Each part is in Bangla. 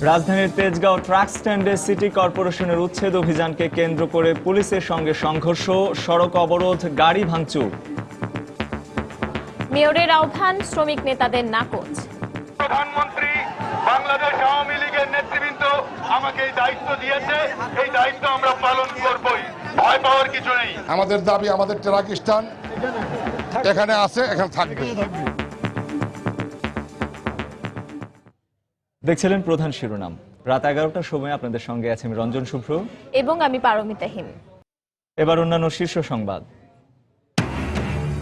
রাজধানীর তেজগাঁও ট্রাক স্ট্যান্ডে সিটি কর্পোরেশনের উচ্ছেদ অভিযানকে কেন্দ্র করে পুলিশের সঙ্গে সংঘর্ষ, সড়ক অবরোধ, গাড়ি ভাঙচুর। মেয়রের আহ্বান, শ্রমিক নেতাদের নাকচ। প্রধানমন্ত্রী বাংলাদেশ আওয়ামী লীগের নেতৃবৃন্দ আমাকে এই দায়িত্ব দিয়েছে, এই দায়িত্ব আমরা পালন করবই, ভয় পাওয়ার কিছু নেই। আমাদের দাবি, আমাদের ট্রাক স্ট্যান্ড এখানে আছে, এখানে থাকবে। দেখছিলেন প্রধান শিরোনাম। রাত 11টার সময় আপনাদের সঙ্গে আছি আমি রঞ্জন শুভ্র এবং আমি পারমিতা হিম। এবার অন্যান্য শীর্ষ সংবাদ।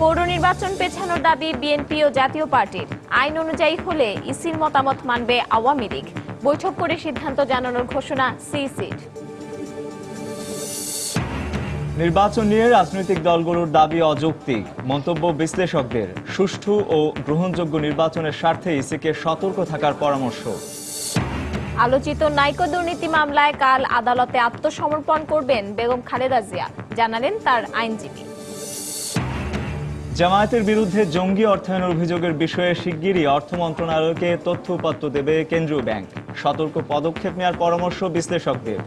পৌর নির্বাচন পেছানোর দাবি বিএনপি ও জাতীয় পার্টির। আইন অনুযায়ী হলে ইসির মতামত মানবে আওয়ামী লীগ। বৈঠক করে সিদ্ধান্ত জানানোর ঘোষণা সিইসির। নির্বাচন নিয়ে রাজনৈতিক দলগুলোর দাবি অযৌক্তিক, মন্তব্য বিশ্লেষকদের। সুষ্ঠু ও গ্রহণযোগ্য নির্বাচনের স্বার্থে ইসিকে সতর্ক থাকার পরামর্শ। আলোচিত নাইকো দুর্নীতি মামলায় কাল আদালতে আত্মসমর্পণ করবেন বেগম খালেদা জিয়া, জানালেন তার আইনজীবী। জামায়াতের বিরুদ্ধে জঙ্গি অর্থায়নের অভিযোগের বিষয়ে শিগগিরই অর্থ মন্ত্রণালয়কে তথ্য উপাত্ত দেবে কেন্দ্রীয় ব্যাংক। সতর্ক পদক্ষেপ নেওয়ার পরামর্শ বিশ্লেষকদের।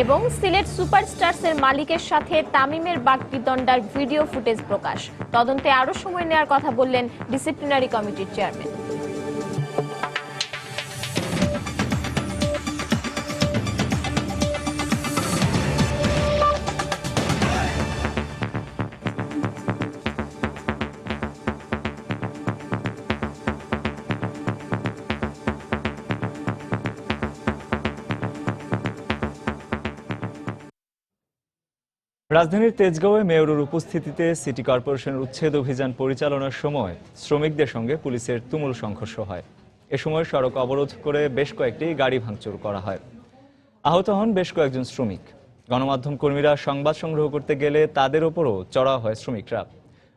এবং সিলেট সুপারস্টারসের মালিকের সাথে তামিমের বাকবিতণ্ডার ভিডিও ফুটেজ প্রকাশ। তদন্তে আরও সময় নেওয়ার কথা বললেন ডিসিপ্লিনারি কমিটির চেয়ারম্যান। রাজধানীর তেজগাঁওয়ে মেয়রের উপস্থিতিতে সিটি কর্পোরেশনের উচ্ছেদ অভিযান পরিচালনার সময় শ্রমিকদের সঙ্গে পুলিশের তুমুল সংঘর্ষ হয়। এ সময় সড়ক অবরোধ করে বেশ কয়েকটি গাড়ি ভাঙচুর করা হয়। আহত হন বেশ কয়েকজন শ্রমিক। গণমাধ্যম কর্মীরা সংবাদ সংগ্রহ করতে গেলে তাদের ওপরও চড়া হয় শ্রমিকরা।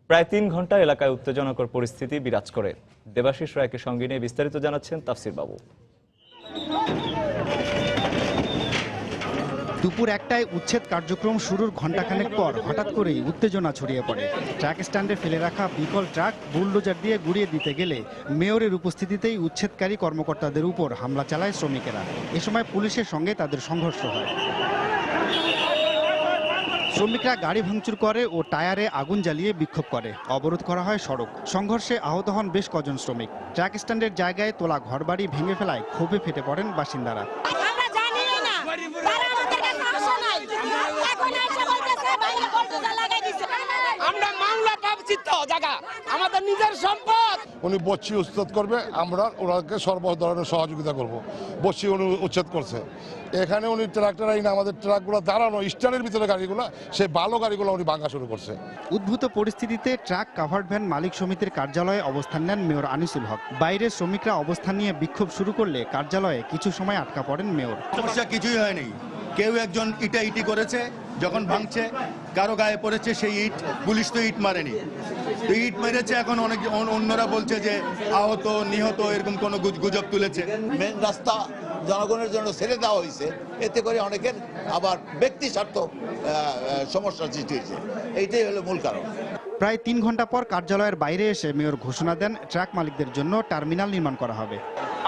প্রায় 3 ঘন্টা এলাকায় উত্তেজনাকর পরিস্থিতি বিরাজ করে। দেবাশিস রায়কে সঙ্গে নিয়ে বিস্তারিত জানাচ্ছেন তাফসির বাবু। দুপুর 1টায় উচ্ছেদ কার্যক্রম শুরুর ঘণ্টাখানেক পর হঠাৎ করেই উত্তেজনা ছড়িয়ে পড়ে। ট্রাক স্ট্যান্ডে ফেলে রাখা বিকল ট্রাক বুলডোজার দিয়ে গুড়িয়ে দিতে গেলে মেয়রের উপস্থিতিতেই উচ্ছেদকারী কর্মকর্তাদের উপর হামলা চালায় শ্রমিকেরা। এ সময় পুলিশের সঙ্গে তাদের সংঘর্ষ হয়। শ্রমিকরা গাড়ি ভাঙচুর করে ও টায়ারে আগুন জ্বালিয়ে বিক্ষোভ করে। অবরোধ করা হয় সড়ক। সংঘর্ষে আহত হন বেশ কজন শ্রমিক। ট্রাক স্ট্যান্ডের জায়গায় তোলা ঘরবাড়ি ভেঙে ফেলায় ক্ষোভে ফেটে পড়েন বাসিন্দারা। আমরা মামলা পাচ্ছি তো জায়গা আমাদের নিজের সম্পদ। উনি বচ্চি উচ্ছেদ করবে, আমরা ওনাকে সর্ব ধরনের সহযোগিতা করব। বচ্চি উনি উচ্ছেদ করছে। এখানে উনি ট্রাক্টর আইনে আমাদের ট্রাকগুলো দাঁড়ানো স্ট্যান্ডের ভিতরে গাড়িগুলো, সেই ভালো গাড়িগুলো উনি ভাঙা শুরু করছে। উদ্ভূত পরিস্থিতিতে ট্রাক কাভার্ড ভ্যান মালিক সমিতির কার্যালয়ে অবস্থান নেন মেয়র আনিসুল হক। বাইরে শ্রমিকরা অবস্থান নিয়ে বিক্ষোভ শুরু করলে কার্যালয়ে কিছু সময় আটকা পড়েন মেয়র। সমস্যা কিছুই হয়নি। কেউ একজন ইটি করেছে, যখন ভাঙছে কারো গায়ে পড়েছে সেই ইট। পুলিশ তো ইট মারেনি, তো ইট মেরেছে। এখন অনেক অন্যরা বলছে যে আহত নিহত এরকম কোনো গুজব তুলেছে। মেন রাস্তা জনগণের জন্য ছেড়ে দেওয়া হয়েছে, এতে করে অনেকের আবার ব্যক্তি স্বার্থ সমস্যার সৃষ্টি হয়েছে। এইটাই হলো মূল কারণ। প্রায় 3 ঘন্টা পর কার্যালয়ের বাইরে এসে মেয়র ঘোষণা দেন ট্রাক মালিকদের জন্য টার্মিনাল নির্মাণ করা হবে।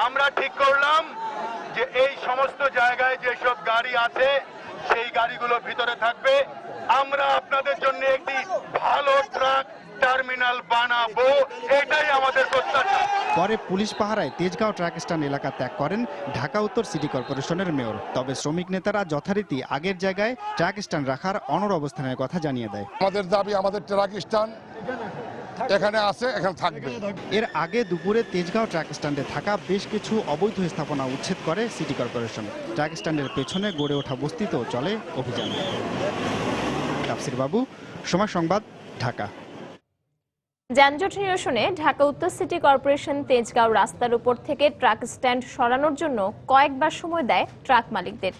আমরা ঠিক করলাম যে এই সমস্ত জায়গায় যেসব গাড়ি আছে সেই গাড়িগুলো ভিতরে থাকবে। আমরা আপনাদের জন্য একটি ভালো ট্রাক টার্মিনাল বানাবো, এটাই আমাদের প্রত্যাশা। পরে পুলিশ পাহারায় তেজগাঁও ট্রাক স্ট্যান্ড এলাকা ত্যাগ করেন ঢাকা উত্তর সিটি কর্পোরেশনের মেয়র। তবে শ্রমিক নেতারা যথারীতি আগের জায়গায় ট্রাক স্ট্যান্ড রাখার অনড় অবস্থানের কথা জানিয়ে দেয়। আমাদের দাবি, আমাদের ট্রাক স্ট্যান্ড এখানে আছে, এখানে থাকবে। এর আগে দুপুরে তেজগাঁও ট্রাক স্ট্যান্ডে থাকা বেশ কিছু অবৈধ স্থাপনা উচ্ছেদ করে সিটি কর্পোরেশন। ট্রাক স্ট্যান্ডের পেছনে গড়ে ওঠা বস্তিতেও চলে অভিযান। তাফসির বাবু, সময় সংবাদ, ঢাকা। যানজট নিরসনে ঢাকা উত্তর সিটি কর্পোরেশন তেজগাঁও রাস্তার উপর থেকে ট্রাক স্ট্যান্ড সরানোর জন্য কয়েকবার সময় দেয় ট্রাক মালিকদের।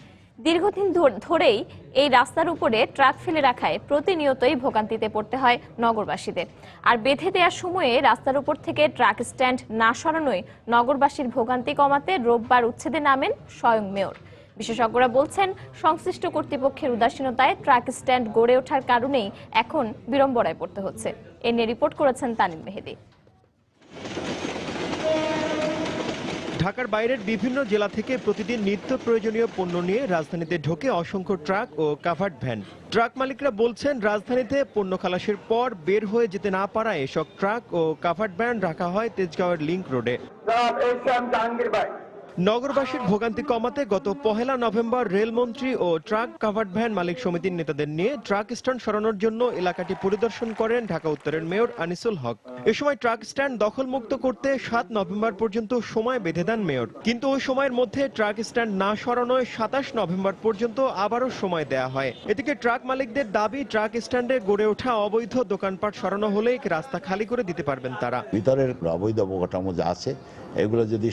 দীর্ঘদিন ধরেই এই রাস্তার উপরে ট্রাক ফেলে রাখায় প্রতিনিয়তই ভোগান্তিতে পড়তে হয় নগরবাসীদের। আর বেঁধে দেওয়ার সময়ে রাস্তার উপর থেকে ট্রাক স্ট্যান্ড না সরানোয় নগরবাসীর ভোগান্তি কমাতে রোববার উচ্ছেদে নামেন স্বয়ং মেয়র। বিশেষজ্ঞরা বলছেন, সংশ্লিষ্ট কর্তৃপক্ষের উদাসীনতায় ট্রাক স্ট্যান্ড গড়ে ওঠার কারণেই এখন বিড়ম্বনায় পড়তে হচ্ছে। এ নিয়ে রিপোর্ট করেছেন তানিম মেহেদি। ঢাকার বাইরের বিভিন্ন জেলা থেকে প্রতিদিন নিত্য প্রয়োজনীয় পণ্য নিয়ে রাজধানীতে ঢোকে অসংখ্য ট্রাক ও কাভার্ড ভ্যান। ট্রাক মালিকরা বলছেন, রাজধানীতে পণ্য খালাসের পর বের হয়ে যেতে না পারায় এসব ট্রাক ও কাভার্ড ভ্যান রাখা হয় তেজগাঁওয়ের লিংক রোডে। নগরবাসীর ভোগান্তি কমাতে গত 1 নভেম্বর রেলমন্ত্রী ও ট্রাক কাভার্ড ভ্যান মালিক সমিতির নেতাদের নিয়ে ট্রাক স্ট্যান্ড সরানোর জন্য এলাকাটি পরিদর্শন করেন ঢাকা উত্তরের মেয়র আনিসুল হক। এ সময় ট্রাক স্ট্যান্ড দখলমুক্ত করতে 7 নভেম্বর পর্যন্ত সময় বেঁধে দেন মেয়র। কিন্তু ওই সময়ের মধ্যে ট্রাক স্ট্যান্ড না সরানোয় 27 নভেম্বর পর্যন্ত আবারও সময় দেয়া হয়। এদিকে ট্রাক মালিকদের দাবি, ট্রাক স্ট্যান্ডে গড়ে ওঠা অবৈধ দোকানপাট সরানো হলেই রাস্তা খালি করে দিতে পারবেন তারা। ভিতরের অবৈধ অবকাঠামো যা আছে এগুলো যদি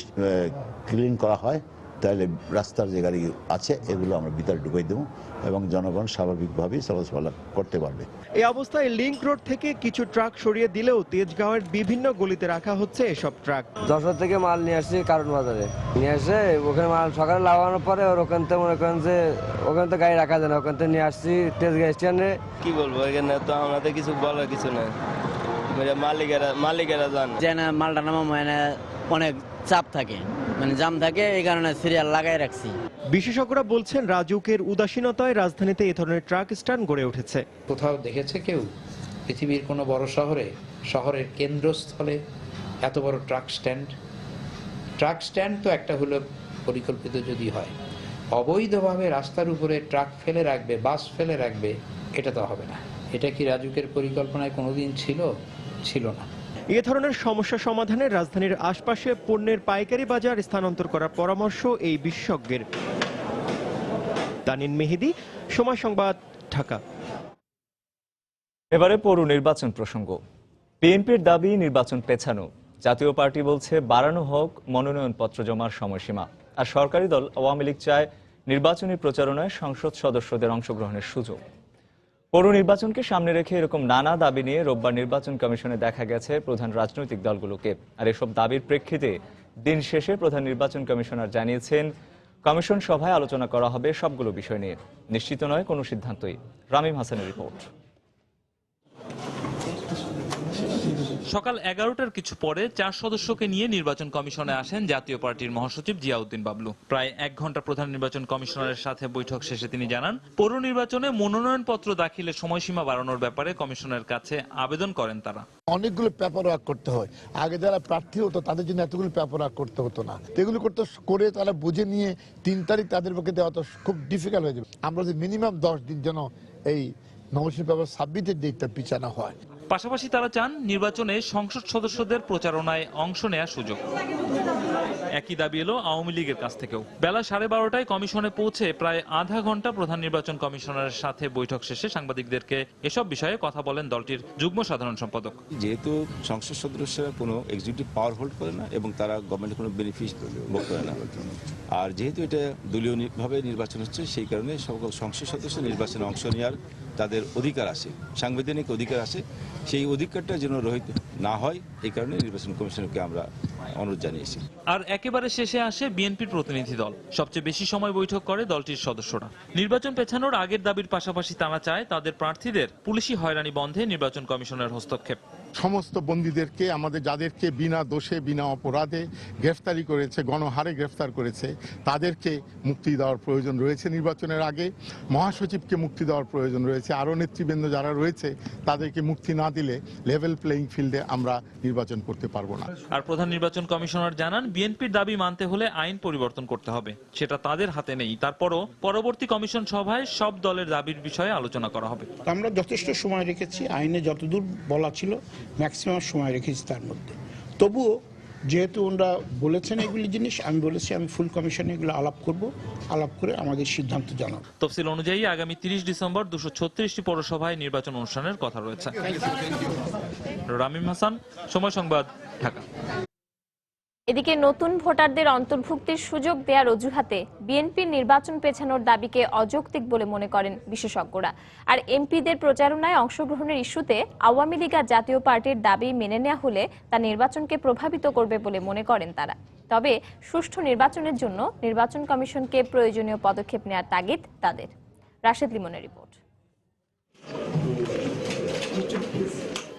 ক্লিন করা হয় তাহলে রাস্তার যে গাড়ি আছে এগুলো আমরা ভিতরে ঢুকিয়ে দেবো এবং জনগণ স্বাভাবিকভাবেই চলাচল করতে পারবে। এই অবস্থায় লিংক রোড থেকে কিছু ট্রাক সরিয়ে দিলেও তেজগাঁওয়ের বিভিন্ন গলিতে রাখা হচ্ছে এসব ট্রাক। যশোর থেকে মাল নিয়ে আসছি কারণ বাজারে, নিয়ে আসে ওখানে মাল সকালে লাগানোর পরে ওখান থেকে মনে করেন যে ওখানে তো গাড়ি রাখা যায় না, ওখান থেকে নিয়ে আসছি তেজগাঁ স্ট্যান্ডে। কি বলবো, এখানে তো আমাদের কিছু বলার কিছু নাই, মালিকেরা জানে মালটা নামা অনেক চাপ থাকে, মানে জাম থাকে, এই কারণে সিরিয়াল লাগাই রাখছি। বিশেষজ্ঞরা বলছেন, রাজুকের উদাসীনতায় রাজধানীতে এই ধরনের ট্রাক স্ট্যান্ড গড়ে উঠেছে। কোথাও দেখেছে কেউ পৃথিবীর কোনো বড় শহরের কেন্দ্রস্থলে এত বড় ট্রাক স্ট্যান্ড তো একটা হলো পরিকল্পিত যদি হয়, অবৈধভাবে রাস্তার উপরে ট্রাক ফেলে রাখবে, বাস ফেলে রাখবে, এটা তো হবে না। এটা কি রাজুকের পরিকল্পনায় কোনোদিন ছিল না। এ ধরনের সমস্যা সমাধানে রাজধানীর আশপাশে পণ্যের পাইকারি বাজার স্থানান্তর করার পরামর্শ এই বিশেষজ্ঞের। তানিন মেহেদি, সময় সংবাদ, ঢাকা। এবারে পৌর নির্বাচন প্রসঙ্গ। বিএনপির দাবি নির্বাচন পেছানো। জাতীয় পার্টি বলছে বাড়ানো হোক মনোনয়নপত্র জমার সময়সীমা। আর সরকারি দল আওয়ামী লীগ চায় নির্বাচনী প্রচারণায় সংসদ সদস্যদের অংশগ্রহণের সুযোগ। পৌর নির্বাচনকে সামনে রেখে এরকম নানা দাবি নিয়ে রোববার নির্বাচন কমিশনে দেখা গেছে প্রধান রাজনৈতিক দলগুলোকে। আর এসব দাবির প্রেক্ষিতে দিন শেষে প্রধান নির্বাচন কমিশনার জানিয়েছেন, কমিশন সভায় আলোচনা করা হবে সবগুলো বিষয় নিয়ে। নিশ্চিত নয় কোনো সিদ্ধান্তই। রামিম হাসানের রিপোর্ট। সকাল 11টার কিছু পরে 4 সদস্যকে নিয়ে নির্বাচন কমিশনে আসেন জাতীয় পার্টির মহাসচিব জিয়াউদ্দিন বাবলু। প্রায় 1 ঘন্টা প্রধান নির্বাচন কমিশনারের সাথে বৈঠক শেষে তিনি জানান, পৌর নির্বাচনে মনোনয়নপত্র দাখিলের সময়সীমা বাড়ানোর ব্যাপারে কমিশনের কাছে আবেদন করেন তারা। অনেকগুলো পেপার ওয়ার্ক করতে হয়, আগে যারা প্রার্থী হতো তাদের জন্য এতগুলো পেপার ওয়ার্ক করতে হতো না। এগুলো করে তারা বুঝে নিয়ে 3 তারিখ তাদের পক্ষে দেওয়া তো খুব ডিফিকাল্ট হয়ে যাবে। আমরা যে মিনিমাম 10 দিন যেন এই নমিনেশন পেপার সাবমিটের ডেটটা পিছানো হয়। পাশাপাশি তারা চান নির্বাচনে সংসদ সদস্যদের প্রচারণায় অংশ নেওয়ার সুযোগ। একই দাবি এলো আওয়ামী লীগের কাছ থেকেও। বেলা 12:30টায় কমিশনে পৌঁছে প্রায় আধা ঘন্টা প্রধান নির্বাচন কমিশনারের সাথে বৈঠক শেষে সাংবাদিকদেরকে এসব বিষয়ে কথা বলেন দলটির যুগ্ম সাধারণ সম্পাদক। যেহেতু সংসদ সদস্যরা কোনো এক্সিকিউটিভ পাওয়ার হোল্ড করে না এবং তারা গভর্নমেন্টের কোনো বেনিফিট ভোগ করে না, আর যেহেতু এটা দলীয়ভাবে নির্বাচন হচ্ছে, সেই কারণে সকল সংসদ সদস্য নির্বাচনে অংশ নেওয়ার তাদের অধিকার আছে, সাংবিধানিক অধিকার আছে। সেই অধিকারটা যেন রহিত না হয়, এই কারণে নির্বাচন কমিশনকে আমরা অনুরোধ জানিয়েছি। আর একেবারে শেষে আসে বিএনপির প্রতিনিধি দল। সবচেয়ে বেশি সময় বৈঠক করে দলটির সদস্যরা। নির্বাচন পেছানোর আগের দাবির পাশাপাশি তারা চায় তাদের প্রার্থীদের পুলিশি হয়রানি বন্ধে নির্বাচন কমিশনের হস্তক্ষেপ। সমস্ত বন্দীদেরকে, আমাদের যাদেরকে বিনা দোষে বিনা অপরাধে গ্রেফতারি করেছে, গণহারে গ্রেফতার করেছে, তাদেরকে মুক্তি দেওয়ার প্রয়োজন রয়েছে। নির্বাচনের আগে মহাসচিবকে মুক্তি দেওয়ার প্রয়োজন রয়েছে। আরও নেতৃবৃন্দ যারা রয়েছে তাদেরকে মুক্তি না দিলে লেভেল প্লেইং ফিল্ডে আমরা নির্বাচন করতে পারবো না। আর প্রধান নির্বাচন কমিশনার জানান, বিএনপির দাবি মানতে হলে আইন পরিবর্তন করতে হবে, সেটা তাদের হাতে নেই। তারপরও পরবর্তী কমিশন সভায় সব দলের দাবির বিষয়ে আলোচনা করা হবে। আমরা যথেষ্ট সময় রেখেছি, আইনে যতদূর বলা ছিল ম্যাক্সিমাম সময় রেখেছি তার মধ্যে। তবুও যেহেতু ওনারা বলেছেন এগুলি জিনিস, আমি বলেছি আমি ফুল কমিশনে এগুলো আলাপ করব, আলাপ করে আমাদের সিদ্ধান্ত জানাবো। তফসিল অনুযায়ী আগামী 30 ডিসেম্বর 236টি পৌরসভায় নির্বাচন অনুষ্ঠানের কথা রয়েছে। রামিম হাসান, সময় সংবাদ, ঢাকা। এদিকে নতুন ভোটারদের অন্তর্ভুক্তির সুযোগ দেওয়ার অজুহাতে বিএনপির নির্বাচন পেছানোর দাবিকে অযৌক্তিক বলে মনে করেন বিশেষজ্ঞরা। আর এমপিদের প্রচারণায় অংশগ্রহণের ইস্যুতে আওয়ামী লীগ আর জাতীয় পার্টির দাবি মেনে নেওয়া হলে তা নির্বাচনকে প্রভাবিত করবে বলে মনে করেন তারা। তবে সুষ্ঠু নির্বাচনের জন্য নির্বাচন কমিশনকে প্রয়োজনীয় পদক্ষেপ নেওয়ার তাগিদ তাদের। রাশেদ লিমনের রিপোর্ট।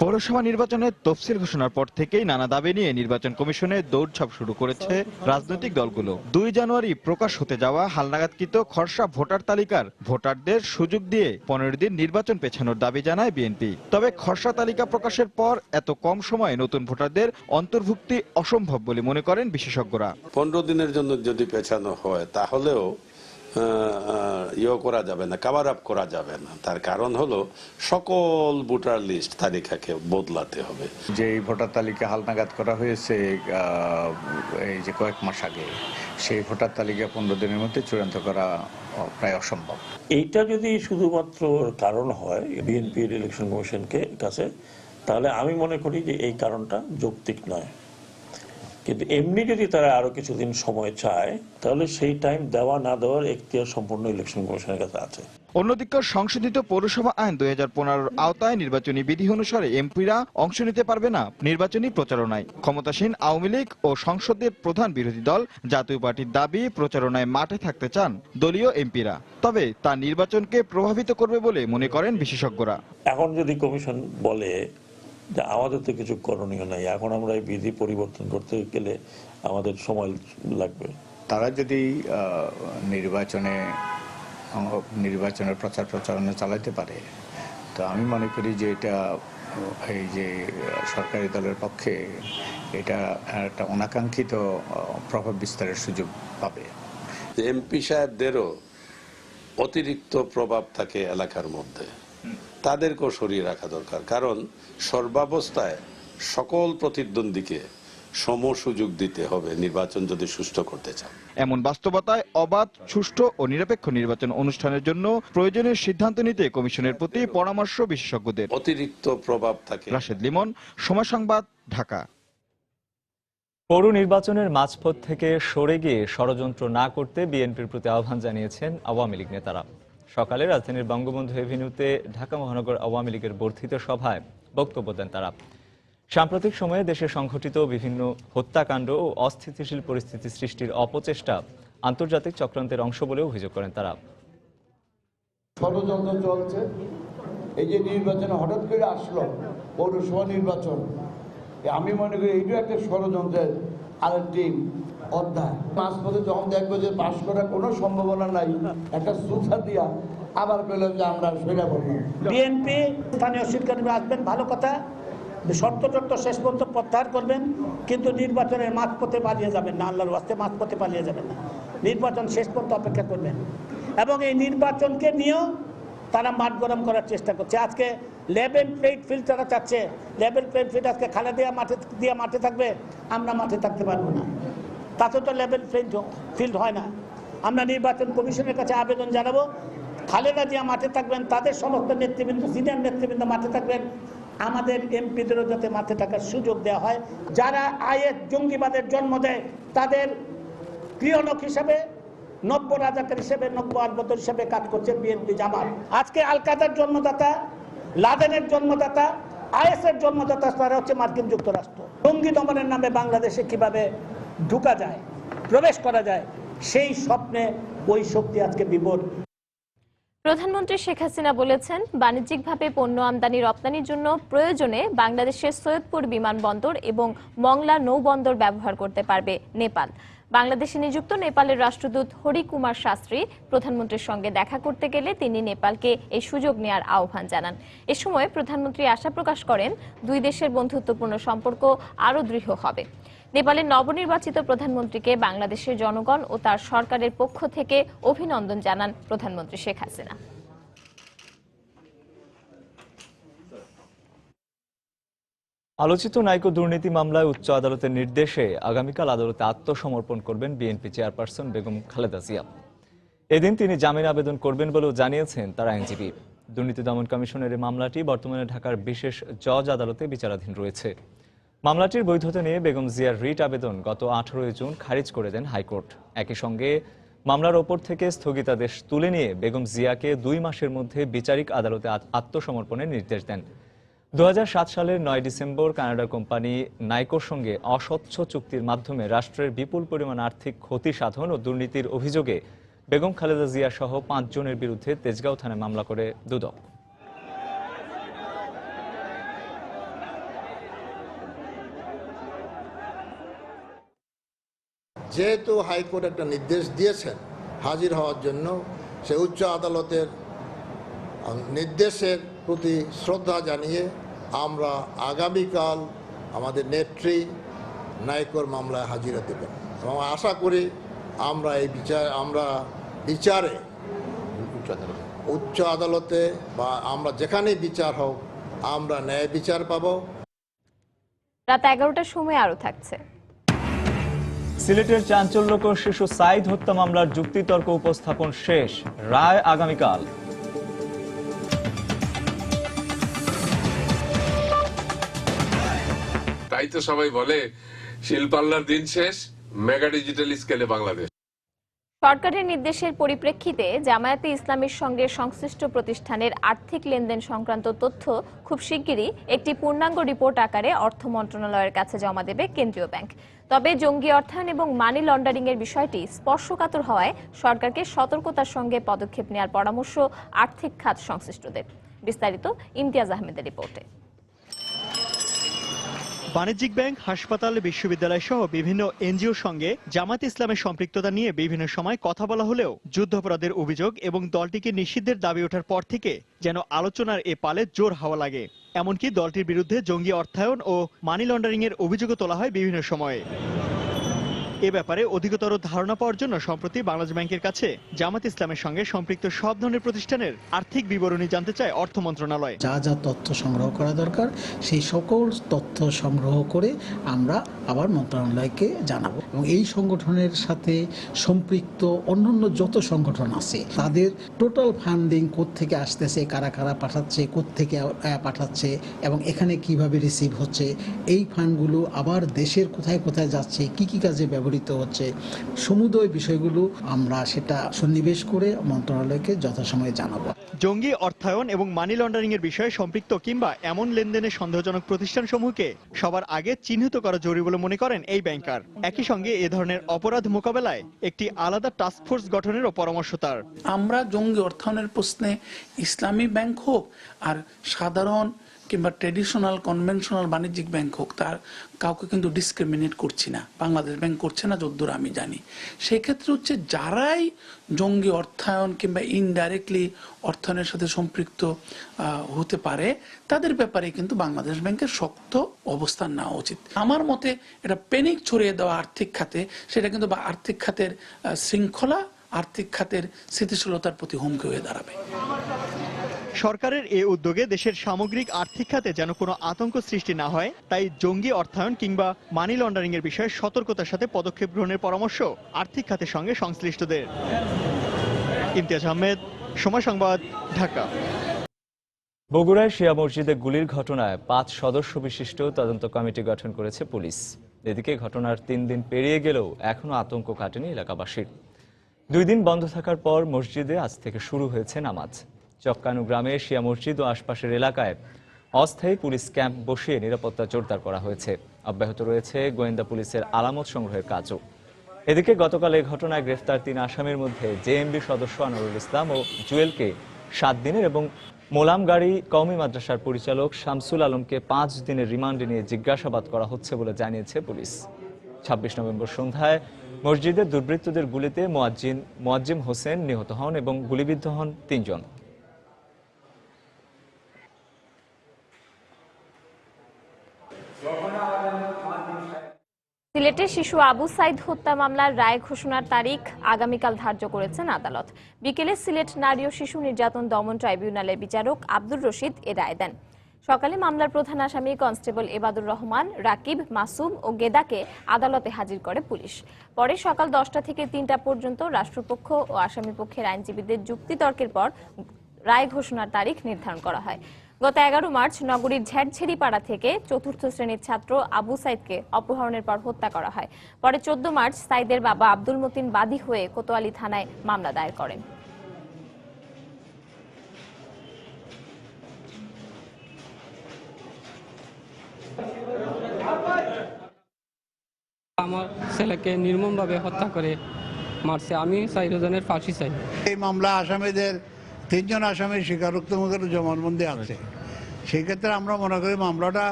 পৌরসভা নির্বাচনের তফসিল ঘোষণার পর থেকেই নানা দাবি নিয়ে নির্বাচন কমিশনে দৌড়ঝাঁপ শুরু করেছে রাজনৈতিক দলগুলো। 2 জানুয়ারি প্রকাশ হতে যাওয়া হালনাগাদকৃত খসড়া ভোটার তালিকার ভোটারদের সুযোগ দিয়ে 15 দিন নির্বাচন পেছানোর দাবি জানায় বিএনপি। তবে খসড়া তালিকা প্রকাশের পর এত কম সময়ে নতুন ভোটারদের অন্তর্ভুক্তি অসম্ভব বলে মনে করেন বিশেষজ্ঞরা। 15 দিনের জন্য যদি পেছানো হয় তাহলেও করা যাবে না, কভার আপ করা যাবে না। তার কারণ হলো সকল ভোটার লিস্ট তালিকাকে বদলাতে হবে। যে ভোটার তালিকা হালনাগাদ করা হয়েছে এই যে কয়েক মাস আগে, সেই ভোটার তালিকা 15 দিনের মধ্যে চূড়ান্ত করা প্রায় অসম্ভব। এইটা যদি শুধুমাত্র কারণ হয় বিএনপির ইলেকশন কমিশনকে কাছে, তাহলে আমি মনে করি যে এই কারণটা যৌক্তিক নয়। কিন্তু এমনি যদি তারা আরো কিছুদিন সময় চায় তাহলে সেই টাইম দেওয়া না দেওয়ার এখতিয়ার সম্পূর্ণ ইলেকশন কমিশনের কাছে আছে। অন্যদিকে সংশোধিত পৌরসভা আইন 2015-র আওতায় নির্বাচনী বিধি অনুসারে এমপিরা অংশ নিতে পারবে না নির্বাচনী প্রচারণায়। ক্ষমতাসীন আওয়ামী লীগ ও সংসদের প্রধান বিরোধী দল জাতীয় পার্টির দাবি প্রচারণায় মাঠে থাকতে চান দলীয় এমপিরা, তবে তা নির্বাচনকে প্রভাবিত করবে বলে মনে করেন বিশেষজ্ঞরা। এখন যদি কমিশন বলে যে আমাদের তো কিছু করণীয় নাই, এখন আমরা এই বিধি পরিবর্তন করতে গেলে আমাদের সময় লাগবে, তারা যদি নির্বাচনের প্রচার প্রচারণা চালাতে পারে, তো আমি মনে করি যে এটা এই যে সরকারি দলের পক্ষে এটা একটা অনাকাঙ্ক্ষিত প্রভাব বিস্তারের সুযোগ পাবে। এমপি সাহেবদেরও অতিরিক্ত প্রভাব থাকে এলাকার মধ্যে, তাদেরকেও সরিয়ে রাখা দরকার। কারণ সর্বাবস্থায় সকল প্রতিদ্বন্দ্বীকে সম সুযোগ দিতে হবে নির্বাচন যদি সুষ্ঠু করতে চান। এমন বাস্তবতায় অবাধ, সুষ্ঠু ও নিরপেক্ষ নির্বাচন অনুষ্ঠানের জন্য প্রয়োজনীয় সিদ্ধান্ত নিতে কমিশনের প্রতি পরামর্শ বিশেষজ্ঞদের। অতিরিক্ত প্রভাব থাকে। রাশেদ লিমন, সময় সংবাদ, ঢাকা। পৌর নির্বাচনের মাঝপথ থেকে সরে গিয়ে ষড়যন্ত্র না করতে বিএনপির প্রতি আহ্বান জানিয়েছেন আওয়ামী লীগ নেতারা। সকালে রাজধানীর বঙ্গবন্ধু এভিনিউতে ঢাকা মহানগর আওয়ামী লীগের বর্ধিত সভায় বক্তব্য দেন তারা। সাম্প্রতিক সময়ে দেশে সংঘটিত বিভিন্ন হত্যাকাণ্ড ও অস্থিতিশীল পরিস্থিতি সৃষ্টির অপচেষ্টা আন্তর্জাতিক চক্রান্তের অংশ বলে অভিযোগ করেন তারা। ষড়যন্ত্র চলছে, এই যে নির্বাচনে হঠাৎ করে আসলো পৌরসভা নির্বাচন, আমি মনে করি এইটা একটা ষড়যন্ত্রের আরেকটি অধ্যায়। মাঝপথে যখন দেখবো যে পাশ করার কোনো সম্ভাবনা নাই, একটা সুথা দিয়া আবার পেলাম যে আমরা সইরা বলবো। বিএনপি স্থানীয় শিক্ষার্থী আসবেন, ভালো কথা, শর্ত শেষ পর্যন্ত প্রত্যাহার করবেন, কিন্তু নির্বাচনের মাঝপথে পালিয়ে যাবেন না, আল্লাহর ওয়াস্তে মাঝপথে পালিয়ে যাবেন না, নির্বাচন শেষ পর্যন্ত অপেক্ষা করবেন। এবং এই নির্বাচনকে নিয়েও তারা মাঠ গরম করার চেষ্টা করছে। আজকে লেভেল প্লেইং ফিল্ড তারা চাচ্ছে, লেভেল প্লেইং ফিল্ড আজকে খালেদা মাঠে থাকবে, আমরা মাঠে থাকতে পারবো না, তাতে তো লেভেল প্লেইং ফিল্ড হয় না। আমরা নির্বাচন কমিশনের কাছে আবেদন জানাবো, খালেদা জিয়া মাঠে থাকবেন, তাদের সমস্ত নেতৃবৃন্দ, সিনিয়র নেতৃবৃন্দ মাঠে থাকবেন, আমাদের এমপিদেরও যাতে মাঠে থাকার সুযোগ দেওয়া হয়। যারা আইএস জঙ্গিবাদের জন্ম দেয় তাদের ক্রিয়নক হিসাবে, নব্য রাজাকার হিসেবে, নব্য আলবদর হিসেবে কাজ করছে বিএনপি জামাত। আজকে আল কায়দার জন্মদাতা, লাদেনের জন্মদাতা, আইএসের জন্মদাতা তারা হচ্ছে মার্কিন যুক্তরাষ্ট্র। জঙ্গি দমনের নামে বাংলাদেশে কিভাবে ঢুকা যায়, প্রবেশ করা যায়, সেই স্বপ্নে ওই শক্তি আজকে বিভোর। প্রধানমন্ত্রী শেখ হাসিনা বলেছেন, বাণিজ্যিকভাবে পণ্য আমদানি রপ্তানির জন্য প্রয়োজনে বাংলাদেশের সৈয়দপুর বিমানবন্দর এবং মংলা নৌবন্দর ব্যবহার করতে পারবে নেপাল। বাংলাদেশে নিযুক্ত নেপালের রাষ্ট্রদূত হরিকুমার শাস্ত্রী প্রধানমন্ত্রীর সঙ্গে দেখা করতে গেলে তিনি নেপালকে এই সুযোগ নেওয়ার আহ্বান জানান। এ সময় প্রধানমন্ত্রী আশা প্রকাশ করেন, দুই দেশের বন্ধুত্বপূর্ণ সম্পর্ক আরও দৃঢ় হবে। নেপালের নবনির্বাচিত প্রধানমন্ত্রীকে বাংলাদেশের জনগণ ও তার সরকারের পক্ষ থেকে অভিনন্দন জানান প্রধানমন্ত্রী শেখ হাসিনা। আলোচিত নাইকো দুর্নীতি মামলায় উচ্চ আদালতের নির্দেশে আগামীকাল আদালতে আত্মসমর্পণ করবেন বিএনপি চেয়ারপারসন বেগম খালেদা জিয়া। এদিন তিনি জামিন আবেদন করবেন বলেও জানিয়েছেন তার আইনজীবী। দুর্নীতি দমন কমিশনের এই মামলাটি বর্তমানে ঢাকার বিশেষ জজ আদালতে বিচারাধীন রয়েছে। মামলাটির বৈধতা নিয়ে বেগম জিয়ার রিট আবেদন গত 18 জুন খারিজ করে দেন হাইকোর্ট। একই সঙ্গে মামলার ওপর থেকে স্থগিতাদেশ তুলে নিয়ে বেগম জিয়াকে 2 মাসের মধ্যে বিচারিক আদালতে আত্মসমর্পণের নির্দেশ দেন। 2007 সালের 9 ডিসেম্বর কানাডা কোম্পানি নাইকোর সঙ্গে অস্বচ্ছ চুক্তির মাধ্যমে রাষ্ট্রের বিপুল পরিমাণ আর্থিক ক্ষতি সাধন ও দুর্নীতির অভিযোগে বেগম খালেদা জিয়া সহ 5 জনের বিরুদ্ধে তেজগাঁও থানায় মামলা করে দুদক। যেহেতু হাইকোর্ট একটা নির্দেশ দিয়েছেন হাজির হওয়ার জন্য, সে উচ্চ আদালতের নির্দেশের প্রতি শ্রদ্ধা জানিয়ে আমরা আগামীকাল আমাদের নেত্রী নাইকোর মামলায় হাজিরা দেবেন এবং আশা করি আমরা বিচারে উচ্চ আদালতে বা আমরা যেখানেই বিচার হোক আমরা ন্যায় বিচার পাবো। রাত 11টার সময় আরো থাকছে। সিলেটের চাঞ্চল্যকর শিশু সাইদ হত্যা মামলার যুক্তিতর্ক উপস্থাপন শেষ, রায় আগামীকাল। তাই তো সবাই বলে শিল্পাল্লার দিন শেষ, মেগা ডিজিটাল স্কেলে বাংলাদেশ। সরকারের নির্দেশের পরিপ্রেক্ষিতে জামায়াতে ইসলামীর সঙ্গে সংশ্লিষ্ট প্রতিষ্ঠানের আর্থিক লেনদেন সংক্রান্ত তথ্য খুব শিগগিরই একটি পূর্ণাঙ্গ রিপোর্ট আকারে অর্থ মন্ত্রণালয়ের কাছে জমা দেবে কেন্দ্রীয় ব্যাংক। তবে জঙ্গি অর্থায়ন এবং মানি লন্ডারিং এর বিষয়টি স্পর্শকাতর হওয়ায় সরকারকে সতর্কতার সঙ্গে পদক্ষেপ নেওয়ার পরামর্শ আর্থিক খাত সংশ্লিষ্টদের। বিস্তারিত ইমতিয়াজ আহমেদের রিপোর্টে। বাণিজ্যিক ব্যাংক, হাসপাতাল, বিশ্ববিদ্যালয় সহ বিভিন্ন এনজিওর সঙ্গে জামায়াতে ইসলামের সম্পৃক্ততা নিয়ে বিভিন্ন সময় কথা বলা হলেও যুদ্ধাপরাধের অভিযোগ এবং দলটিকে নিষিদ্ধের দাবি ওঠার পর থেকে যেন আলোচনার এ পালে জোর হাওয়া লাগে। এমনকি দলটির বিরুদ্ধে জঙ্গি অর্থায়ন ও মানি লন্ডারিং এর অভিযোগও তোলা হয় বিভিন্ন সময়ে। এ ব্যাপারে অধিকতর ধারণা পাওয়ার জন্য সম্প্রতি বাংলাদেশ ব্যাংকের কাছে জামায়াত ইসলামের সঙ্গে সম্পৃক্ত সব ধরনের প্রতিষ্ঠানের আর্থিক বিবরণী জানতে চায় অর্থ মন্ত্রণালয়। যা যা তথ্য সংগ্রহ করা দরকার সেই সকল তথ্য সংগ্রহ করে আমরা আবার মন্ত্রণালয়কে জানাবো এবং এই সংগঠনের সাথে সম্পৃক্ত অন্যান্য যত সংগঠন আছে তাদের টোটাল ফান্ডিং কোত্থেকে আসতেছে, কারা কারা পাঠাচ্ছে, কোত্থেকে পাঠাচ্ছে এবং এখানে কিভাবে রিসিভ হচ্ছে, এই ফান্ডগুলো আবার দেশের কোথায় কোথায় যাচ্ছে, কি কি কাজে ব্যবহৃত হচ্ছে, সমুদয় বিষয়গুলো আমরা সেটা সন্নিবেশ করে মন্ত্রণালয়কে যথাসময়ে জানাবো। জঙ্গি অর্থায়ন এবং মানি লন্ডারিং এর বিষয়ে সম্পৃক্ত কিংবা এমন লেনদেনে সন্দেহজনক প্রতিষ্ঠানসমূহকে সবার আগে চিহ্নিত করা জরুরি বলে মনে করেন এই ব্যাংকার। একই সঙ্গে এ ধরনের অপরাধ মোকাবেলায় একটি আলাদা টাস্ক ফোর্স গঠনেরও পরামর্শ তার। আমরা জঙ্গি অর্থায়নের প্রশ্নে ইসলামী ব্যাংক হোক আর সাধারণ কিংবা ট্রেডিশনাল কনভেনশনাল বাণিজ্যিক ব্যাংক হোক, তার কাউকে কিন্তু ডিসক্রিমিনেট করছি না, বাংলাদেশ ব্যাংক করছে না যদ্দূর আমি জানি। সেই ক্ষেত্রে হচ্ছে যারাই জঙ্গি অর্থায়ন কিংবা ইনডাইরেক্টলি অর্থায়নের সাথে সম্পৃক্ত হতে পারে তাদের ব্যাপারে কিন্তু বাংলাদেশ ব্যাংকের শক্ত অবস্থান নেওয়া উচিত। আমার মতে এটা প্যানিক ছড়িয়ে দেওয়া আর্থিক খাতে, সেটা কিন্তু আর্থিক খাতের শৃঙ্খলা, আর্থিক খাতের স্থিতিশীলতার প্রতি হুমকি হয়ে দাঁড়াবে। সরকারের এ উদ্যোগে দেশের সামগ্রিক আর্থিক খাতে যেন কোনো আতঙ্ক সৃষ্টি না হয়, তাই জঙ্গি অর্থায়ন কিংবা মানি লন্ডারিং এর বিষয়ে সতর্কতার সাথে পদক্ষেপ গ্রহণের পরামর্শ আর্থিক খাতের সঙ্গে সংশ্লিষ্টদের। ইমতিয়াজ আহমেদ, সময় সংবাদ, ঢাকা। বগুড়ায় শিয়া মসজিদে গুলির ঘটনায় 5 সদস্য বিশিষ্ট তদন্ত কমিটি গঠন করেছে পুলিশ। এদিকে ঘটনার 3 দিন পেরিয়ে গেলেও এখনো আতঙ্ক কাটেনি এলাকাবাসীর। 2 দিন বন্ধ থাকার পর মসজিদে আজ থেকে শুরু হয়েছে নামাজ। চক্কানু গ্রামে শিয়া মসজিদ ও আশপাশের এলাকায় অস্থায়ী পুলিশ ক্যাম্প বসিয়ে নিরাপত্তা জোরদার করা হয়েছে। অব্যাহত রয়েছে গোয়েন্দা পুলিশের আলামত সংগ্রহের কাজও। এদিকে গতকাল এই ঘটনায় গ্রেফতার 3 আসামির মধ্যে জেএমবি সদস্য আনোয়ারুল ইসলাম ও জুয়েলকে 7 দিনের এবং মোলামগাড়ি কওমি মাদ্রাসার পরিচালক শামসুল আলমকে 5 দিনের রিমান্ডে নিয়ে জিজ্ঞাসাবাদ করা হচ্ছে বলে জানিয়েছে পুলিশ। 26 নভেম্বর সন্ধ্যায় মসজিদের দুর্বৃত্তদের গুলিতে মোয়াজ্জিম হোসেন নিহত হন এবং গুলিবিদ্ধ হন 3 জন। সিলেটের শিশু আবু সাইদ হত্যা মামলার রায় ঘোষণার তারিখ আগামীকাল ধার্য করেছেন আদালত। বিকেলে সিলেট নারী ও শিশু নির্যাতন দমন ট্রাইব্যুনালের বিচারক আব্দুর রশিদ এ রায় দেন। সকালে মামলার প্রধান আসামি কনস্টেবল এবাদুর রহমান, রাকিব, মাসুম ও গেদাকে আদালতে হাজির করে পুলিশ। পরে সকাল 10টা থেকে 3টা পর্যন্ত রাষ্ট্রপক্ষ ও আসামি পক্ষের আইনজীবীদের যুক্তিতর্কের পর রায় ঘোষণার তারিখ নির্ধারণ করা হয়। গত 11 মার্চ নগরীর ঝেড়ছেড়িপাড়া থেকে 4র্থ শ্রেণীর ছাত্র আবু সাইদকে অপহরণের পর হত্যা করা হয়। পরে 14 মার্চ সাইদের বাবা আব্দুল মতিন বাদী হয়ে কোতোয়ালি থানায় মামলা দায়ের করেন। আমার ছেলেকে নির্মমভাবে হত্যা করে মারছে, আমি 4 জনের ফাঁসি চাই। এই মামলা আসামিদের 3 জন আসামির স্বীকারোক্তিমূলক জবানবন্দি আছে। সেই ক্ষেত্রে আমরা মনে করি মামলাটা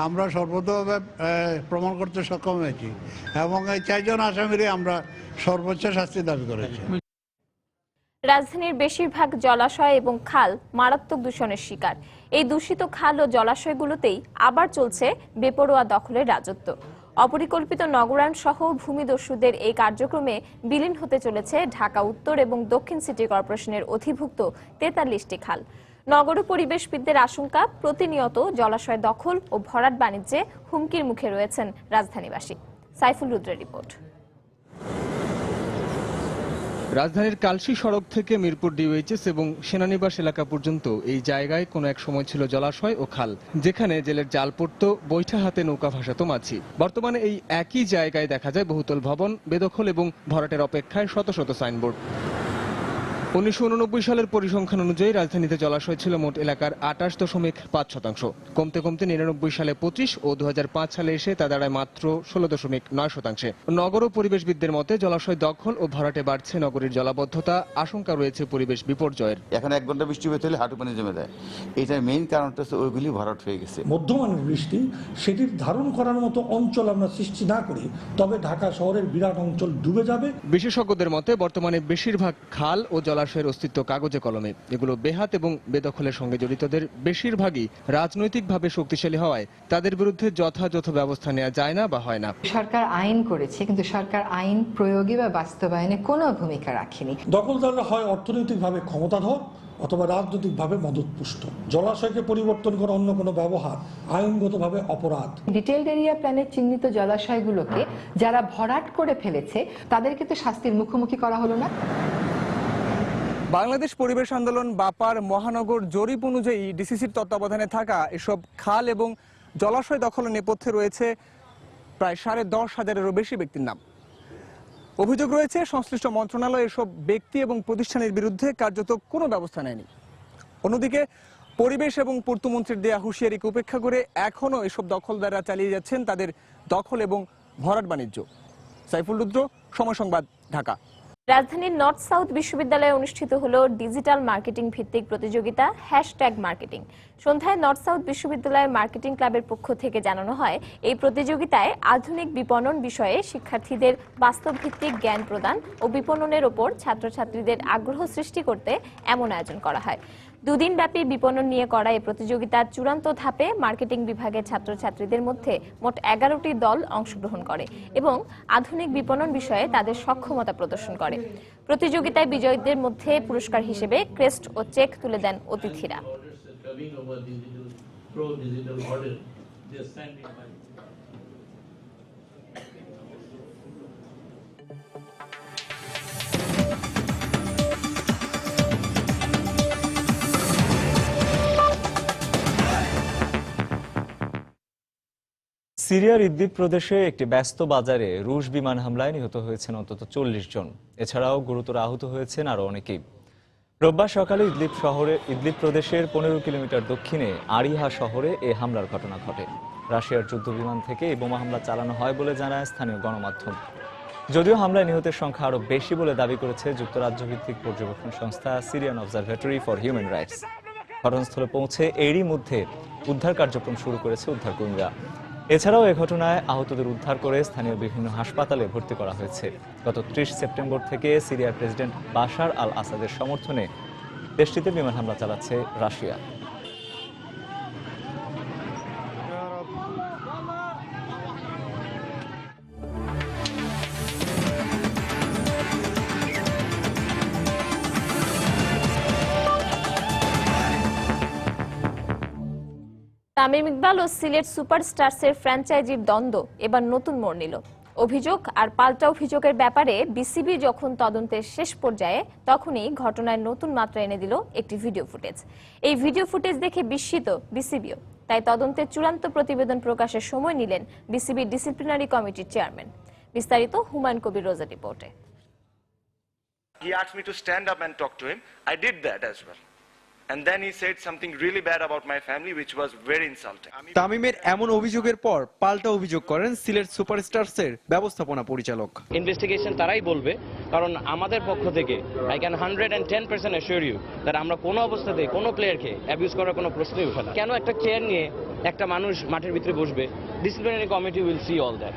আমরা সর্বতভাবে প্রমাণ করতে সক্ষম হয়েছি এবং এই 4 জন আসামিরই আমরা সর্বোচ্চ শাস্তি দাবি করেছি। রাজধানীর বেশিরভাগ জলাশয় এবং খাল মারাত্মক দূষণের শিকার। এই দূষিত খাল ও জলাশয়গুলোতেই আবার চলছে বেপরোয়া দখলের রাজত্ব। অপরিকল্পিত নগরায়ণ সহ ভূমিদস্যুদের এই কার্যক্রমে বিলীন হতে চলেছে ঢাকা উত্তর এবং দক্ষিণ সিটি কর্পোরেশনের অধিভুক্ত 43টি খাল। নগর পরিবেশবিদদের আশঙ্কা, প্রতিনিয়ত জলাশয় দখল ও ভরাট বাণিজ্যে হুমকির মুখে রয়েছেন রাজধানীবাসী। সাইফুল রুদ্রের রিপোর্ট। রাজধানীর কালশী সড়ক থেকে মিরপুর ডিওএইচএস এবং সেনানিবাস এলাকা পর্যন্ত এই জায়গায় কোনো এক সময় ছিল জলাশয় ও খাল, যেখানে জেলের জাল পড়ত, বৈঠা হাতে নৌকা ভাসাতো মাঝি। বর্তমানে এই একই জায়গায় দেখা যায় বহুতল ভবন, বেদখল এবং ভরাটের অপেক্ষায় শত শত সাইনবোর্ড। 1989 সালের পরিসংখ্যান অনুযায়ী রাজধানীতে জলাশয় ছিল মোট এলাকার 28.5%। কমতে কমতে 99 সালে 25 ও 2005 সালে এসে তা দাঁড়ায় মাত্র 16.9%। নগর ও পরিবেশবিদদের মতে জলাশয় দখল ও ভরাটে বাড়ছে নগরীর জলাবদ্ধতা, আশঙ্কা রয়েছে পরিবেশ বিপর্যয়ের। এখন 1 ঘন্টা বৃষ্টি হতে হলে হাঁটু পানি জমে যায়। এটার মেইন কারণটা হচ্ছে ওইগুলি ভরাট হয়ে গেছে। মধ্যমানের বৃষ্টি সেটির ধারণ করার মতো অঞ্চল আমরা সৃষ্টি না করি, তবে ঢাকা শহরের বিরাট অঞ্চল ডুবে যাবে। বিশেষজ্ঞদের মতে বর্তমানে বেশিরভাগ খাল ও জলাশয়ের অস্তিত্ব কাগজে কলমে। এগুলো বেহাত এবং বেদখলের সঙ্গে জড়িতদের বেশিরভাগই রাজনৈতিকভাবে শক্তিশালী হওয়ায় তাদের বিরুদ্ধে যথাযথ ব্যবস্থা নেওয়া যায় না বা হয় না। সরকার আইন করেছে, কিন্তু সরকার আইন প্রয়োগে বা বাস্তবায়নে কোনো ভূমিকা রাখেনি। দখলদাররা হয় অর্থনৈতিকভাবে ক্ষমতাধর অথবা রাজনৈতিকভাবে মদতপুষ্ট। জলাশয়কে পরিবর্তন করা অন্য কোনো ব্যবহার আইনগতভাবে অপরাধ। ডিটেইলড এরিয়া প্ল্যানের চিহ্নিত জলাশয়গুলোকে যারা ভরাট করে ফেলেছে তাদেরকে তো শাস্তির মুখোমুখি করা হলো না। বাংলাদেশ পরিবেশ আন্দোলন বাপার মহানগর জরিপ অনুযায়ী ডিসিসির তত্ত্বাবধানে থাকা এসব খাল এবং জলাশয় দখলের নেপথ্যে রয়েছে প্রায় 10,500-এরও বেশি ব্যক্তির নাম। অভিযোগ রয়েছে সংশ্লিষ্ট মন্ত্রণালয় এসব ব্যক্তি এবং প্রতিষ্ঠানের বিরুদ্ধে কার্যত কোনো ব্যবস্থা নেয়নি। অন্যদিকে পরিবেশ এবং পূর্তমন্ত্রীর দেয়া হুঁশিয়ারিকে উপেক্ষা করে এখনও এসব দখলদাররা চালিয়ে যাচ্ছেন তাদের দখল এবং ভরাট বাণিজ্য। সাইফুল রুদ্র, সময় সংবাদ, ঢাকা। রাজধানীর নর্থ সাউথ বিশ্ববিদ্যালয়ে অনুষ্ঠিত হলো ডিজিটাল মার্কেটিং ভিত্তিক প্রতিযোগিতা #মার্কেটিং। সন্ধ্যায় নর্থ সাউথ বিশ্ববিদ্যালয়ের মার্কেটিং ক্লাবের পক্ষ থেকে জানানো হয়, এই প্রতিযোগিতায় আধুনিক বিপণন বিষয়ে শিক্ষার্থীদের বাস্তব ভিত্তিক জ্ঞান প্রদান ও বিপণনের ওপর ছাত্রছাত্রীদের আগ্রহ সৃষ্টি করতে এমন আয়োজন করা হয়। 2 দিনব্যাপী বিপণন নিয়ে করা এই প্রতিযোগিতার চূড়ান্ত ধাপে মার্কেটিং বিভাগের ছাত্রছাত্রীদের মধ্যে মোট 11টি দল অংশগ্রহণ করে এবং আধুনিক বিপণন বিষয়ে তাদের সক্ষমতা প্রদর্শন করে। প্রতিযোগিতায় বিজয়ীদের মধ্যে পুরস্কার হিসেবে ক্রেস্ট ও চেক তুলে দেন অতিথিরা। সিরিয়ার ইদলিব প্রদেশে একটি ব্যস্ত বাজারে রুশ বিমান হামলায় নিহত হয়েছেন অন্তত 40 জন। এছাড়াও গুরুতর আহত হয়েছেন আরও অনেকেই। রোববার সকালে ইদলিব প্রদেশের 15 কিলোমিটার দক্ষিণে আরিহা শহরে এই হামলার ঘটনা ঘটে। রাশিয়ার যুদ্ধ বিমান থেকে এই বোমা হামলা চালানো হয় বলে জানায় স্থানীয় গণমাধ্যম। যদিও হামলায় নিহতের সংখ্যা আরও বেশি বলে দাবি করেছে যুক্তরাজ্য ভিত্তিক পর্যবেক্ষণ সংস্থা Syrian observatory for human rights. ঘটনাস্থলে পৌঁছে এরই মধ্যে উদ্ধার কার্যক্রম শুরু করেছে উদ্ধারকর্মীরা। এছাড়াও এ ঘটনায় আহতদের উদ্ধার করে স্থানীয় বিভিন্ন হাসপাতালে ভর্তি করা হয়েছে। গত 30 সেপ্টেম্বর থেকে সিরিয়ার প্রেসিডেন্ট বাশার আল আসাদের সমর্থনে দেশটিতে বিমান হামলা চালাচ্ছে রাশিয়া। তামিম ইকবাল ও সিলেট সুপারস্টারসের ফ্র্যাঞ্চাইজির দ্বন্দ্ব এবার নতুন মোড় নিল। অভিযোগ আর পাল্টা অভিযোগের ব্যাপারে বিসিবি যখন তদন্তের শেষ পর্যায়ে, তখনই ঘটনায় নতুন মাত্রা এনে দিল একটি ভিডিও ফুটেজ। এই ভিডিও ফুটেজ দেখে বিস্মিত বিসিবিও, তাই তদন্তের চূড়ান্ত প্রতিবেদন প্রকাশের সময় নিলেন বিসিবি ডিসিপ্লিনারি কমিটির চেয়ারম্যান। বিস্তারিত হুমায়ুন কবির রোজার রিপোর্টে। He asked me to stand up and talk to him. I did that as well. And then he said something really bad about my family, which was very insulting. তামিমের এমন অভিযোগের পর পাল্টা অভিযোগ করেন সিলেট সুপারস্টারসের ব্যবস্থাপনা পরিচালক। ইনভেস্টিগেশন তারাই বলবে কারণ আমাদের পক্ষ থেকে I can 110% assure you that আমরা কোনো অবস্থাতে কোনো প্লেয়ারকে অ্যাবিউজ করার কোনো প্রশ্নই ওঠে না। কেন একটা চেয়ার নিয়ে একটা মানুষ মাঠের ভিতরে বসবে? Disciplinary committee will see all that.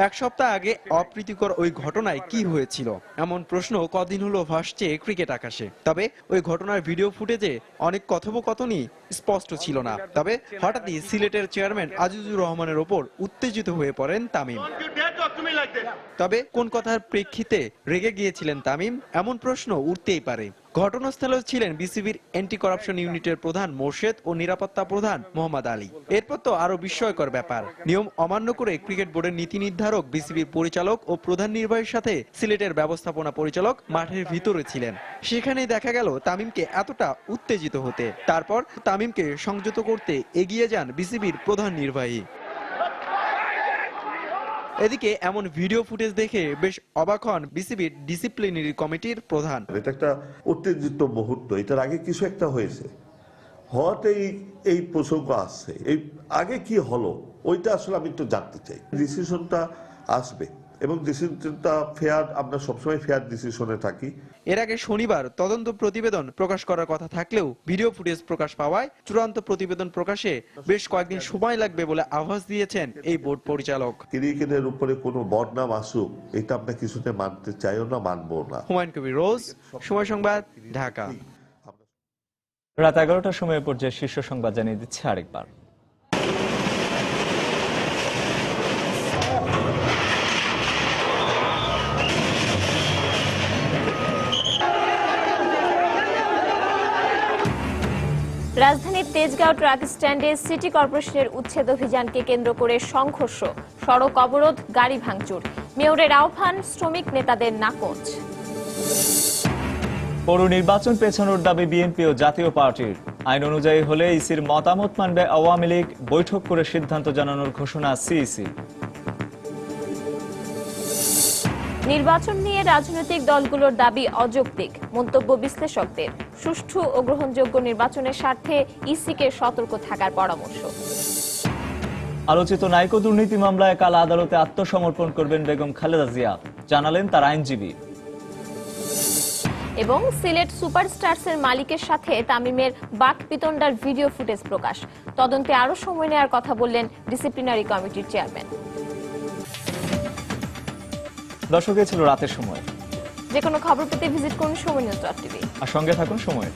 এক সপ্তাহ আগে অপ্রীতিকর ওই ঘটনায় কি হয়েছিল এমন প্রশ্ন কদিন হলো ভাসছে ক্রিকেট আকাশে। তবে ওই ঘটনার ভিডিও ফুটেজে অনেক কথোপকথনই স্পষ্ট ছিল না। তবে হঠাৎই সিলেটের চেয়ারম্যান আজিজুর রহমানের ওপর উত্তেজিত হয়ে পড়েন তামিম। তবে কোন কথার প্রেক্ষিতে রেগে গিয়েছিলেন তামিম এমন প্রশ্ন উঠতেই পারে। ঘটনাস্থলে ছিলেন বিসিবির অ্যান্টি করাপশন ইউনিটের প্রধান মোর্শেদ ও নিরাপত্তা প্রধান মোহাম্মদ আলী। এরপর তো আরো বিস্ময়কর ব্যাপার, নিয়ম অমান্য করে ক্রিকেট বোর্ডের নীতি নির্ধারক, বিসিবির পরিচালক ও প্রধান নির্বাহীর সাথে সিলেটের ব্যবস্থাপনা পরিচালক মাঠের ভিতরে ছিলেন। সেখানেই দেখা গেল তামিমকে এতটা উত্তেজিত হতে। তারপর তামিমকে সংযত করতে এগিয়ে যান বিসিবির প্রধান নির্বাহী। এদিকে এমন ভিডিও ফুটেজ দেখে বেশ অবাক হন বিসিবির ডিসিপ্লিনারি কমিটির প্রধান। এটা একটা উত্তেজিত মুহূর্ত, এটার আগে কিছু একটা হয়েছে, হওয়াতেই এই প্রসঙ্গ আসছে। এই আগে কি হলো ওইটা আসলে আমি একটু জানতে চাই। ডিসিশনটা আসবে এবং ডিসিশনটা ফেয়ার, আমরা সবসময় ফেয়ার ডিসিশনে থাকি। এর আগে শনিবার তদন্ত প্রতিবেদন প্রকাশ করার কথা থাকলেও ভিডিও ফুটেজ প্রকাশ পাওয়ায় চূড়ান্ত প্রতিবেদন প্রকাশে বেশ কয়েকদিন সময় লাগবে বলে আভাস দিয়েছেন এই বোর্ড পরিচালক। ক্রিকেটের উপরে কোনো বদনাম আসুক এটা আমরা কিছুতে মানতে চাইও না, মানবো না। হুমায়ুন কবির রোজ, সময় সংবাদ, ঢাকা। রাত 11টার সময় পর্যায়ে শীর্ষ সংবাদ জানিয়ে দিচ্ছে আরেকবার। রাজধানীর তেজগাঁও ট্রাক স্ট্যান্ডে সিটি কর্পোরেশনের উচ্ছেদ অভিযানকে কেন্দ্র করে সংঘর্ষ, সড়ক অবরোধ, গাড়ি ভাঙচুর। মেয়রের আহ্বান, শ্রমিক নেতাদের নাকচ। পৌর নির্বাচন পেছানোর দাবি বিএনপি ও জাতীয় পার্টির। আইন অনুযায়ী হলে ইসির মতামত মানবে আওয়ামী লীগ, বৈঠক করে সিদ্ধান্ত জানানোর ঘোষণা সিইসি। নির্বাচন নিয়ে রাজনৈতিক দলগুলোর দাবি অযৌক্তিক, মন্তব্য বিশ্লেষকদের। সুষ্ঠু ও গ্রহণযোগ্য নির্বাচনের স্বার্থে ইসিকে সতর্ক থাকার পরামর্শ। আলোচিত নাইকো দুর্নীতি মামলায় কাল আদালতে আত্মসমর্পণ করবেন বেগম খালেদা জিয়া, জানালেন তার আইনজীবী। এবং সিলেট সুপারস্টারসের মালিকের সাথে তামিমের বাকপিতণ্ডার ভিডিও ফুটেজ প্রকাশ। তদন্তে আরো সময় নেওয়ার কথা বললেন ডিসিপ্লিনারি কমিটির চেয়ারম্যান। দর্শক, ছিল রাতের সময়। যে কোনো খবর পেতে ভিজিট করুন সময় নিউজ.টিভি আর সঙ্গে থাকুন সময়।